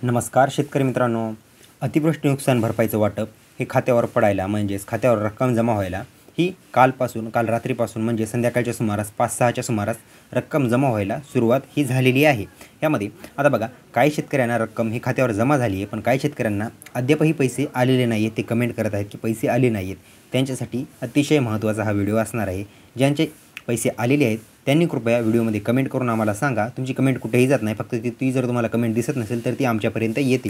नमस्कार शेतकरी मित्रांनो. अतिवृष्टी नुकसान भरपाईचं वाटप हे खात्यावर पडायला म्हणजेच खात्यावर रक्कम जमा व्हायला ही काल रात्रीपासून म्हणजे संध्याकाळच्या सुमारास 5-6च्या सुमारास रक्कम जमा व्हायला सुरुवात ही झालेली आहे. यामध्ये आता बघा, काही शेतकऱ्यांना रक्कम ही खात्यावर जमा झाली आहे, पण काही शेतकऱ्यांना अद्यापही पैसे आलेले नाही आहेत. ते कमेंट करत आहेत की पैसे आले नाही आहेत. त्यांच्यासाठी अतिशय महत्त्वाचा हा व्हिडिओ असणार आहे. ज्यांचे पैसे आलेले आहेत त्यांनी कृपया व्हिडिओमध्ये कमेंट करून आम्हाला सांगा. तुमची कमेंट कुठेही जात नाही, फक्त ती जर तुम्हाला कमेंट दिसत नसेल तर ती आमच्यापर्यंत येते.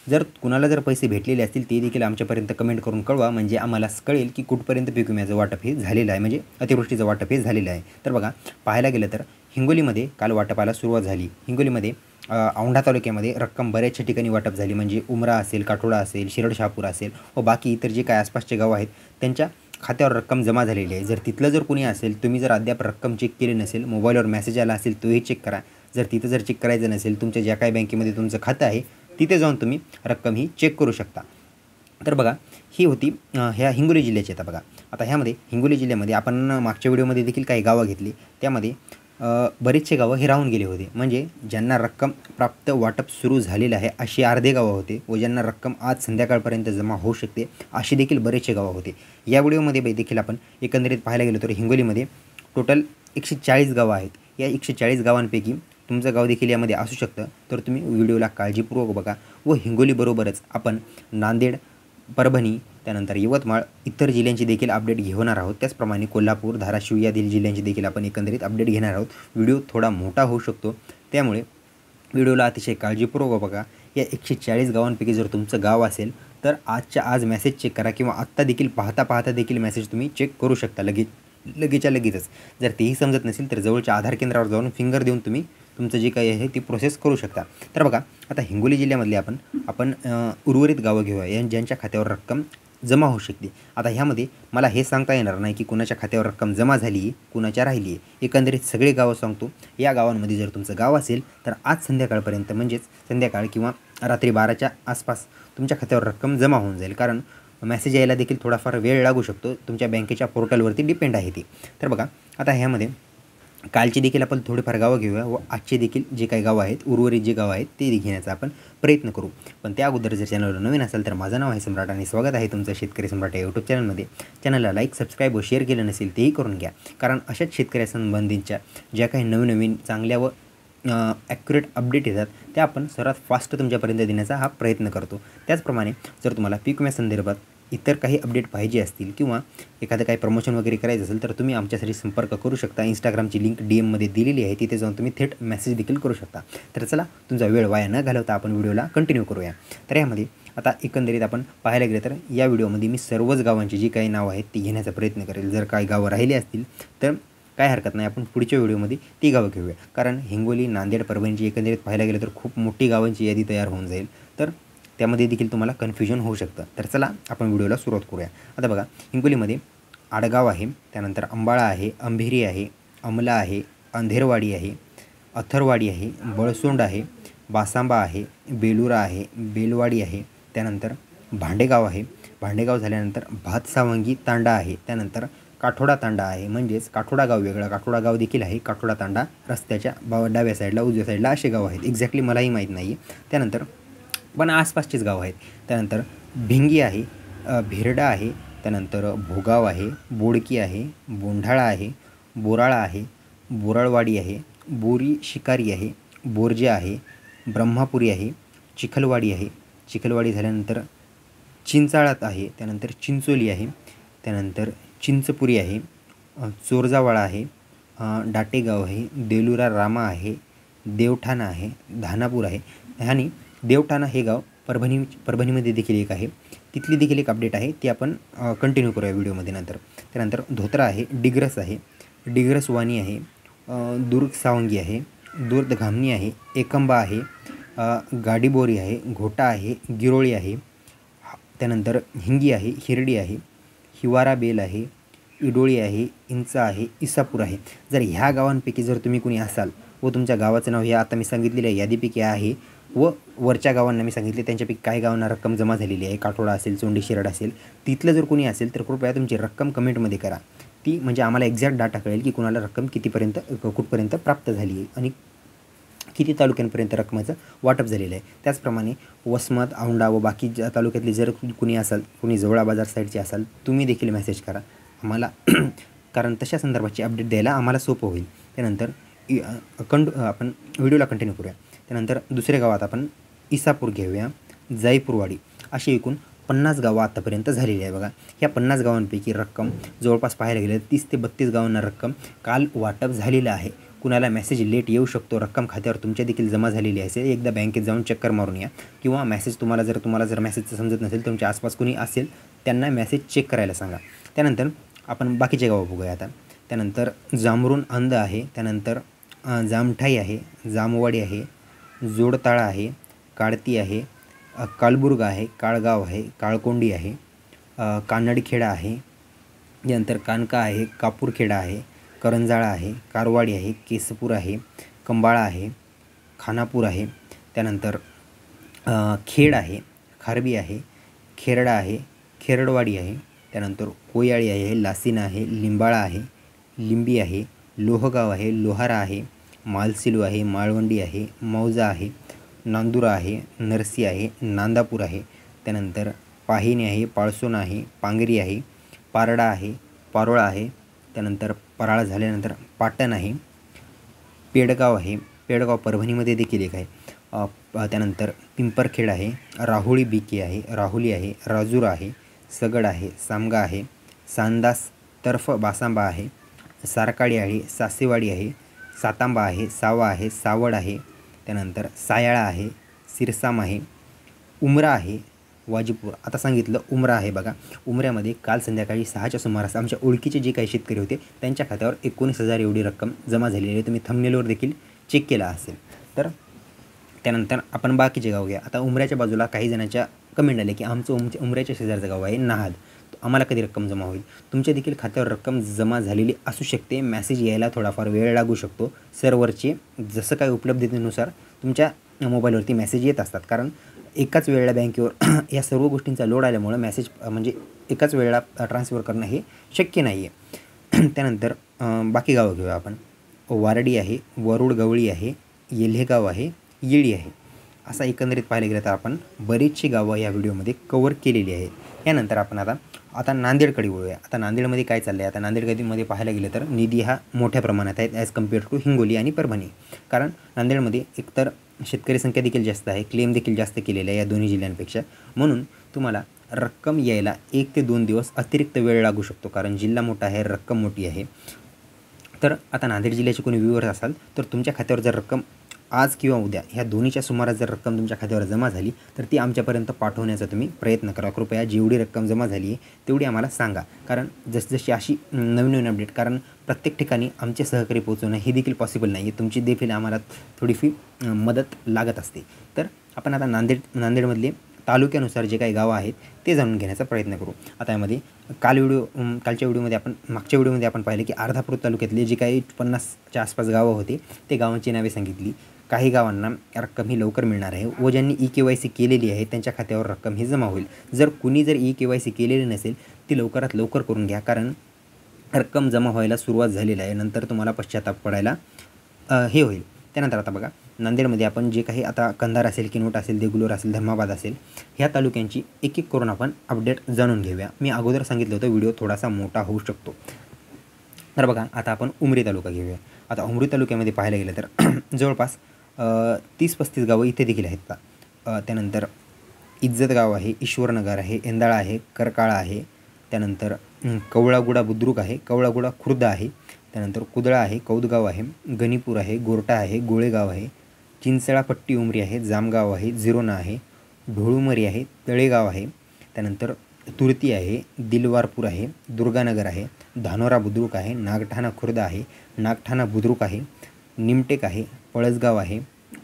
जर पैसे भेटलेले असतील ते देखील आमच्यापर्यंत कमेंट करून कळवा, म्हणजे आम्हाला कळेल की कुठपर्यंत पीक विम्याचं वाटप हे झालेलं आहे, म्हणजे अतिवृष्टीचं वाटप हे झालेलं आहे. तर बघा, पाहायला गेलं तर हिंगोलीमध्ये काल वाटपाला सुरुवात झाली. हिंगोलीमध्ये औंढा तालुक्यामध्ये रक्कम बऱ्याचशा ठिकाणी वाटप झाली, म्हणजे उमरा असेल, काठोडा असेल, शिरड शहापूर असेल व बाकी इतर जे काही आसपासचे गाव आहेत त्यांच्या खात्यावर रक्कम जमा झालेली आहे. जर तिथलं जर कोणी असेल, तुम्ही जर अद्याप रक्कम चेक केली नसेल, मोबाईलवर मेसेज आला असेल तोही चेक करा. जर तिथं जर चेक करायचं नसेल, तुमच्या ज्या काही बँकेमध्ये तुमचं खातं आहे तिथे जाऊन तुम्ही रक्कम ही चेक करू शकता. तर बघा, ही होती ह्या हिंगोली जिल्ह्याची. आता बघा, आता ह्यामध्ये हिंगोली जिल्ह्यामध्ये आपण मागच्या व्हिडिओमध्ये देखील काही गावं घेतली. त्यामध्ये बरेचसे गावं हे राहून गेले होते, म्हणजे ज्यांना रक्कम प्राप्त वाटप सुरू झालेलं आहे अशी अर्धे गावं होते व ज्यांना रक्कम आज संध्याकाळपर्यंत जमा होऊ शकते अशी देखील बरेचसे गावं होते. या व्हिडिओमध्ये देखील आपण एकंदरीत पाहायला गेलो तर हिंगोलीमध्ये टोटल 140 गावं आहेत. या 140 गावांपैकी तुमचं गाव देखील यामध्ये असू शकतं. तर तुम्ही व्हिडिओला काळजीपूर्वक बघा व हिंगोलीबरोबरच आपण नांदेड, परभणी, त्यानंतर यवतमाळ, इतर जिल्ह्यांची देखील अपडेट घेणार आहोत. त्याचप्रमाणे कोल्हापूर, धाराशिव या जिल्ह्यांची देखील आपण एकंदरीत अपडेट घेणार आहोत. व्हिडिओ थोडा मोठा होऊ शकतो, त्यामुळे व्हिडिओला अतिशय काळजीपूर्वक बघा. या 140 गावांपैकी जर तुमचं गाव असेल तर आजच्या आज मेसेज चेक करा, किंवा आत्ता देखील पाहता देखील मेसेज तुम्ही चेक करू शकता लगेचच्या लगेचच. जर तेही समजत नसेल तर जवळच्या आधार केंद्रावर जाऊन फिंगर देऊन तुम्ही तुमचं जे काही आहे ती प्रोसेस करू शकता. तर बघा, आता हिंगोली जिल्ह्यामधले आपण उर्वरित गावं घेऊया ज्यांच्या खात्यावर रक्कम जमा होऊ शकते. आता ह्यामध्ये मला हे सांगता येणार नाही की कुणाच्या खात्यावर रक्कम जमा झाली आहे, कुणाच्या राहिली आहे. एकंदरीत सगळे गावं सांगतो. या गावांमध्ये जर तुमचं गाव असेल तर आज संध्याकाळपर्यंत, म्हणजेच संध्याकाळ किंवा रात्री 12च्या आसपास तुमच्या खात्यावर रक्कम जमा होऊन जाईल. कारण मेसेज यायला देखील थोडाफार वेळ लागू शकतो, तुमच्या बँकेच्या पोर्टलवरती डिपेंड आहे ती. तर बघा, आता ह्यामध्ये कालची देखील आपण थोडेफार गावं घेऊया व आजचे देखील जे काही गावं आहेत, उर्वरित जे गावं आहेत ते घेण्याचा आपण प्रयत्न करू. पण त्या अगोदर जर चॅनलवर नवीन असेल तर माझं नाव आहे सम्राट आणि स्वागत आहे तुमचं शेतकरी सम्राट या यूट्यूब चॅनलमध्ये. चॅनलला लाईक, सबस्क्राईब व शेअर केलं नसेल तेही करून घ्या, कारण अशाच शेतकऱ्यासंबंधीच्या ज्या काही नवीन चांगल्या व ॲक्युरेट अपडेट येतात त्या आपण सर्वात फास्ट तुमच्यापर्यंत देण्याचा हा प्रयत्न करतो. त्याचप्रमाणे जर तुम्हाला पीक विम्यासंदर्भात इतर काही अपडेट पाहिजे असतील किंवा एखादं काही प्रमोशन वगैरे करायचं असेल तर तुम्ही आमच्यासाठी संपर्क करू शकता. इंस्टाग्रामची लिंक DM दिलेली आहे, तिथे जाऊन तुम्ही थेट मेसेज देखील करू शकता. तर चला, तुमचा वेळ वाया न घालवता आपण व्हिडिओला कंटिन्यू करूया. तर यामध्ये आता एकंदरीत आपण पाहायला गेलं तर या व्हिडिओमध्ये मी सर्वच गावांची जी काही नावं आहेत ती घेण्याचा प्रयत्न करेल. जर काही गावं राहिली असतील तर काय हरकत नाही, आपण पुढच्या व्हिडिओमध्ये ती गावं घेऊया. कारण हिंगोली, नांदेड, परभणीची एकंदरीत पाहायला गेलं तर खूप मोठी गावांची यादी तयार होऊन जाईल, तर त्यामध्ये देखील तुम्हाला कन्फ्युजन होऊ शकतं. तर चला, आपण व्हिडिओला सुरुवात करूया. आता बघा, हिंगोलीमध्ये आडगाव आहे, त्यानंतर अंबाळा आहे, अंभेरी आहे, अमला आहे, अंधेरवाडी आहे, अथरवाडी आहे, बळसोंड आहे, बासांबा आहे, बेलुरा आहे, बेलवाडी आहे, त्यानंतर भांडेगाव आहे. भांडेगाव झाल्यानंतर भातसावंगी तांडा आहे, त्यानंतर काठोडा तांडा आहे, म्हणजेच काठोडा गाव वेगळा, काठोडा गाव देखील आहे, काठोडा तांडा रस्त्याच्या डाव्या साईडला, उजव्या साईडला असे गाव आहेत. एक्झॅक्टली मलाही माहीत नाही आहे. त्यानंतर पण आसपासचेच गाव आहेत. त्यानंतर भिंगी आहे, भेरडा आहे, त्यानंतर भोगाव आहे, बोडकी आहे, बोंढाळा आहे, बोराळा आहे, बोराळवाडी आहे, बोरी शिकारी आहे, बोरजे आहे, ब्रह्मापुरी आहे, चिखलवाडी आहे. चिखलवाडी झाल्यानंतर चिंचाळात आहे, त्यानंतर चिंचोली आहे, त्यानंतर चिंचपुरी आहे, चोरजावाळा आहे, डाटेगाव आहे, देलुरा रामा आहे, देवठाणा आहे, धानापूर आहे. आणि देवठाणा हे गाव परभणीमध्ये देखील एक आहे, तिथली देखील एक अपडेट आहे, ती आपण कंटिन्यू करूया व्हिडिओमध्ये नंतर. त्यानंतर धोत्रा आहे, डिग्रस आहे, डिग्रस वाणी आहे, दुर्ग सावंगी आहे, दुर्द घामणी आहे, एकंबा आहे, गाडीबोरी आहे, घोटा आहे, गिरोळी आहे, त्यानंतर हिंगी आहे, हिरडी आहे, हिवारा बेल आहे, इडोळी आहे, इंचा आहे, इसापूर आहे. जर ह्या गावांपैकी जर तुम्ही कुणी असाल व तुमच्या गावाचं नाव हे आता मी सांगितलेलं आहे यादीपैकी आहे व वरच्या गावांना मी सांगितले त्यांच्यापैकी काही गावांना रक्कम जमा झालेली आहे, काठोडा असेल, चोंडी शिरड असेल, तिथलं जर कोणी असेल तर कृपया तुमची रक्कम कमेंटमध्ये करा. ती म्हणजे आम्हाला एक्झॅक्ट डाटा कळेल की कुणाला रक्कम कितीपर्यंत कुठपर्यंत प्राप्त झाली आहे आणि किती तालुक्यांपर्यंत रकमेचं वाटप झालेलं आहे। त्याचप्रमाणे वसमत, औंढा व बाकी ज्या तालुक्यातले जर कुणी असाल, कुणी जवळा बाजार साईडचे असाल, तुम्ही देखील मेसेज करा आम्हाला कारण तशा संदर्भाची अपडेट द्यायला आम्हाला सोपं होईल। त्यानंतर आपण व्हिडिओला कंटिन्यू करूया। त्यानंतर दुसऱ्या गावात आपण इसापूर घेऊया, जाईपूरवाडी अशी एकूण 50 गावं आत्तापर्यंत झालेली आहे बघा। ह्या 50 गावांपैकी रक्कम जवळपास पाहायला गेलं 30 ते 32 गावांना रक्कम काल वाटप झालेलं आहे। कुणाला मेसेज लेट येऊ शकतो, रक्कम खात्यावर तुमच्या देखील जमा झालेली असेल, एकदा बँकेत जाऊन चक्कर मारून या किंवा मेसेज तुम्हाला जर मेसेजचं समजत नसेल, तुमच्या आसपास कुणी असेल त्यांना मेसेज चेक करायला सांगा। त्यानंतर आपण बाकीचे गावं बघूया आता। त्यानंतर जामरुण अंध आहे, त्यानंतर जामठाई आहे, जामवाडी आहे, जोडताळा आहे, काडती आहे, कालबुर्ग आहे, काळगाव आहे, काळकोंडी आहे, कानडखेडा आहे, त्यानंतर कानका आहे, कापूरखेडा आहे, करंजाळा आहे, कारवाडी आहे, केसपूर आहे, कंबाळा आहे, खानापूर आहे, त्यानंतर खेड आहे, खारबी आहे, खेरडा आहे, खेरडवाडी आहे, त्यानंतर कोयाळी आहे, लासीना आहे, लिंबाळा आहे, लिंबी आहे, लोहगाव आहे, लोहारा आहे, मालसिलू आहे, माळवंडी आहे, मौजा आहे, नांदुरा आहे, नरसी आहे, नांदापूर आहे, त्यानंतर पाहिणी आहे, पाळसोना आहे, पांगरी आहे, पारडा आहे, पारोळा आहे, त्यानंतर पराळा झाल्यानंतर पाटण आहे, पेडगाव आहे, पेडगाव परभणीमध्ये देखील एक आहे, त्यानंतर पिंपरखेड आहे, राहुळी बीके आहे, राहुली आहे, राजूर आहे, सगड आहे, सामगा आहे, सांदास तर्फ बासांबा आहे, सारकाडी आहे, सासेवाडी आहे, सातांबा आहे, सावा आहे, सावड आहे, त्यानंतर सायाळा आहे, सिरसाम आहे, उमरा आहे, वाजीपूर आता सांगितलं उमरा आहे बघा। उमऱ्यामध्ये काल संध्याकाळी 6च्या सुमारास आमच्या ओळखीचे जे काही शेतकरी होते त्यांच्या खात्यावर 19,000 एवढी रक्कम जमा झालेली आहे। तुम्ही थंबनेलवर देखील चेक केला असेल। तर त्यानंतर आपण बाकीचे गाव घ्या। आता उमऱ्याच्या बाजूला काही जणांच्या कमेंट आले की आमचं उमऱ्याच्या शेजारचं गाव आहे नाहद, आम्हाला कधी रक्कम जमा होईल। तुमच्या देखील खात्यावर रक्कम जमा झालेली असू शकते, मेसेज यायला थोडाफार वेळ लागू शकतो। सर्व्हरचे जसं काही उपलब्धतेनुसार तुमच्या मोबाईलवरती मेसेज येत असतात, कारण एकाच वेळेला बँकेवर या सर्व गोष्टींचा लोड आल्यामुळं मेसेज म्हणजे एकाच वेळेला ट्रान्सफर करणं हे शक्य नाही आहे। त्यानंतर बाकी गावं घेऊया आपण। वारडी आहे, वरुड गवळी आहे, येल्हेगाव आहे, येळी आहे, असा एकंदरीत पाहायला गेलं तर आपण बरीचशी गावं या व्हिडिओमध्ये कवर केलेली आहेत। यानंतर आपण आता नांदेडकडे वळूया। आता नांदेडमध्ये काय चाललं आहे, आता नांदेडमध्ये पाहायला गेलं तर निधी हा मोठ्या प्रमाणात आहे ॲज कम्पेअर टू हिंगोली आणि परभणी, कारण नांदेडमध्ये एकतर शेतकरी संख्या देखील जास्त आहे, क्लेम देखील जास्त केलेला आहे या दोन्ही जिल्ह्यांपेक्षा, म्हणून तुम्हाला रक्कम यायला 1 ते 2 दिवस अतिरिक्त वेळ लागू शकतो, कारण जिल्हा मोठा आहे, रक्कम मोठी आहे। तर आता नांदेड जिल्ह्याचे कोणी व्ह्यूअर असाल तर तुमच्या खात्यावर जर रक्कम आज किंवा उद्या ह्या दोन्हीच्या सुमारास जर रक्कम तुमच्या खात्यावर जमा झाली तर ती आमच्यापर्यंत पाठवण्याचा तुम्ही प्रयत्न करा। कृपया जेवढी रक्कम जमा झाली आहे तेवढी आम्हाला सांगा, कारण जसजशी अशी नवीन अपडेट, कारण प्रत्येक ठिकाणी आमचे सहकारी पोहोचवणं हे देखील पॉसिबल नाही आहे, तुमची देखील आम्हाला थोडीशी मदत लागत असते। तर आपण आता नांदेडमधले तालुक्यानुसार जे काही गावं आहेत ते जाणून घेण्याचा प्रयत्न करू। आता यामध्ये कालच्या व्हिडिओमध्ये आपण पाहिले की अर्धापूर तालुक्यातले जे काही 50च्या आसपास गावं होते ते गावांची नावे सांगितली। काही गावांना रक्कम ही लवकर मिळणार आहे व ज्यांनी EKYC केलेली आहे त्यांच्या खात्यावर रक्कम ही जमा होईल। जर कुणी EKYC केलेली नसेल ती लवकरात लवकर करून घ्या, कारण रक्कम जमा व्हायला सुरुवात झालेली आहे, नंतर तुम्हाला पश्चाताप पडायला हे होईल। त्यानंतर आता बघा नांदेडमध्ये आपण जे काही आता कंधार असेल, किनवट असेल, देगलूर असेल, धर्माबाद असेल, ह्या तालुक्यांची एक एक करून आपण अपडेट जाणून घेऊया। मी अगोदर सांगितलं होतं व्हिडिओ थोडासा मोठा होऊ शकतो। तर बघा आता आपण उमरी तालुका घेऊया। आता उमरी तालुक्यामध्ये पाहायला गेलं तर जवळपास 30-35 गावं इथे देखील आहेत। त्यानंतर इज्जत गाव आहे, ईश्वरनगर आहे, एंदाळा आहे, करकाळा आहे, त्यानंतर कवळागुडा बुद्रुक आहे, कवळागुडा खुर्द आहे, त्यानंतर कुदळा आहे, कौदगाव आहे, गणीपूर आहे, गोरटा आहे, गोळेगाव आहे, चिंचळापट्टी उमरी आहे, जामगाव आहे, झिरोना आहे, ढोळुमरी आहे, तळेगाव आहे, त्यानंतर तुरती आहे, दिलवारपूर आहे, दुर्गानगर आहे, धानोरा बुद्रुक आहे, नागठाणा खुर्द आहे, नागठाणा बुद्रुक आहे, निमटेक आहे, पळसगाव आहे,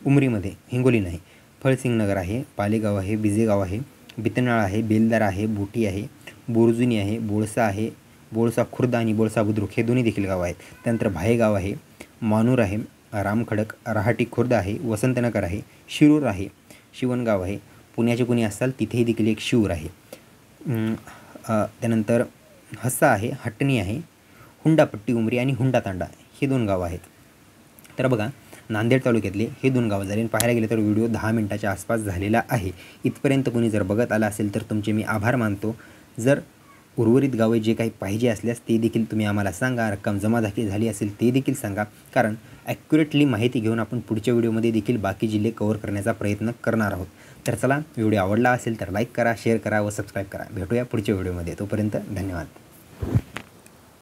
उमरीमध्ये हिंगोली नाही, फळसिंगनगर आहे, पालेगाव आहे, बिजेगाव आहे, बितनाळ आहे, बेलदार आहे, बोटी आहे, बोरजुनी आहे, बोळसा आहे, बोळसा खुर्द आणि बोळसा बुद्रुक हे दोन्ही देखील गाव आहेत। त्यानंतर भायेगाव आहे, मानूर आहे, रामखडक, रहाटी खुर्द आहे, वसंतनगर आहे, शिरूर आहे, शिवणगाव आहे, पुण्याचे कोणी असाल तिथेही देखील एक शिऊर आहे। त्यानंतर हस्सा आहे, हटणी आहे, हुंडापट्टी उमरी आणि हुंडातांडा हे 2 गावं आहेत। तर बघा नांदेड तालुक्यातले हे 2 गावं झाले आणि पाहायला गेले तर व्हिडिओ 10 मिनिटाच्या आसपास झालेला आहे. इथपर्यंत कोणी जर बघत आला असेल तर तुमचे मी आभार मानतो. जर उर्वरित गावे जे काही पाहिजे असल्यास ते देखील तुम्ही आम्हाला सांगा. रक्कम जमा झाली असेल ते देखील सांगा, कारण ॲक्युरेटली माहिती घेऊन आपण पुढच्या व्हिडिओमध्ये देखील बाकी जिल्हे कव्हर करण्याचा प्रयत्न करणार आहोत. तर चला, व्हिडिओ आवडला असेल तर लाईक करा, शेअर करा व सबस्क्राईब करा. भेटूया पुढच्या व्हिडिओमध्ये. तोपर्यंत धन्यवाद.